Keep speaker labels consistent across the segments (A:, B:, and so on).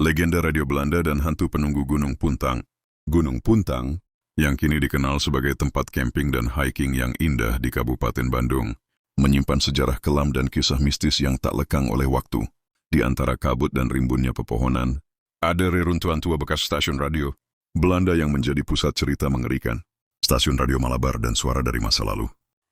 A: legenda radio Belanda dan hantu penunggu Gunung Puntang. Gunung Puntang, yang kini dikenal sebagai tempat camping dan hiking yang indah di Kabupaten Bandung, menyimpan sejarah kelam dan kisah mistis yang tak lekang oleh waktu. Di antara kabut dan rimbunnya pepohonan, ada reruntuhan tua bekas stasiun radio Belanda yang menjadi pusat cerita mengerikan. Stasiun radio Malabar dan suara dari masa lalu.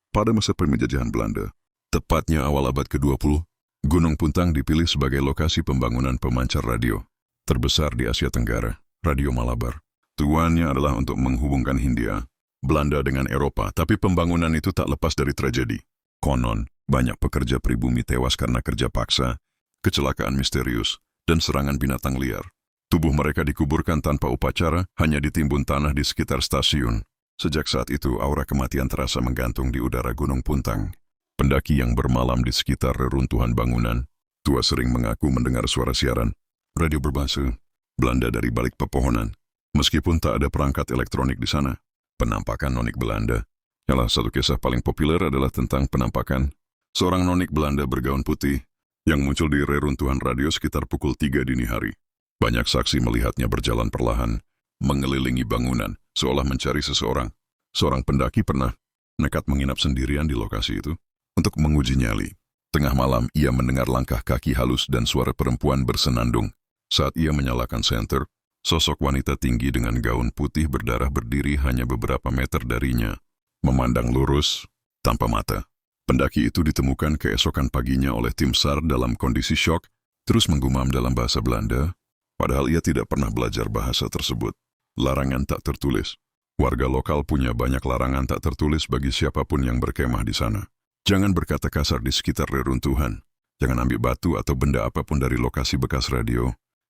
A: Pada masa penjajahan Belanda, tepatnya awal abad ke-20, Gunung Puntang dipilih sebagai lokasi pembangunan pemancar radio terbesar di Asia Tenggara, Radio Malabar. Tujuannya adalah untuk menghubungkan Hindia, Belanda dengan Eropa, tapi pembangunan itu tak lepas dari tragedi. Konon, banyak pekerja pribumi tewas karena kerja paksa, kecelakaan misterius, dan serangan binatang liar. Tubuh mereka dikuburkan tanpa upacara, hanya ditimbun tanah di sekitar stasiun. Sejak saat itu, aura kematian terasa menggantung di udara Gunung Puntang. Pendaki yang bermalam di sekitar reruntuhan bangunan, tua sering mengaku mendengar suara siaran radio berbahasa Belanda dari balik pepohonan. Meskipun tak ada perangkat elektronik di sana, penampakan nonik Belanda. Salah satu kisah paling populer adalah tentang penampakan seorang nonik Belanda bergaun putih yang muncul di reruntuhan radio sekitar pukul 3 dini hari. Banyak saksi melihatnya berjalan perlahan, mengelilingi bangunan, seolah mencari seseorang. Seorang pendaki pernah nekat menginap sendirian di lokasi itu untuk menguji nyali. Tengah malam, ia mendengar langkah kaki halus dan suara perempuan bersenandung. Saat ia menyalakan senter, sosok wanita tinggi dengan gaun putih berdarah berdiri hanya beberapa meter darinya, memandang lurus, tanpa mata. Pendaki itu ditemukan keesokan paginya oleh tim SAR dalam kondisi syok, terus menggumam dalam bahasa Belanda, padahal ia tidak pernah belajar bahasa tersebut. Larangan tak tertulis. Warga lokal punya banyak larangan tak tertulis bagi siapapun yang berkemah di sana. Jangan berkata kasar di sekitar reruntuhan. Jangan ambil batu atau benda apapun dari lokasi bekas radio.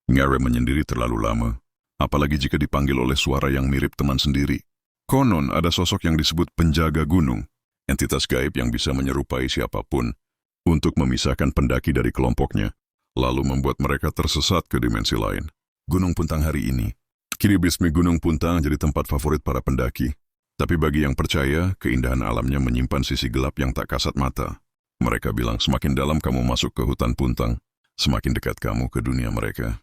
A: Ngare menyendiri terlalu lama, apalagi jika dipanggil oleh suara yang mirip teman sendiri. Konon ada sosok yang disebut penjaga gunung, entitas gaib yang bisa menyerupai siapapun untuk memisahkan pendaki dari kelompoknya, lalu membuat mereka tersesat ke dimensi lain. Gunung Puntang hari ini, kini bismi Gunung Puntang jadi tempat favorit para pendaki. Tapi bagi yang percaya, keindahan alamnya menyimpan sisi gelap yang tak kasat mata. Mereka bilang semakin dalam kamu masuk ke hutan Puntang, semakin dekat kamu ke dunia mereka.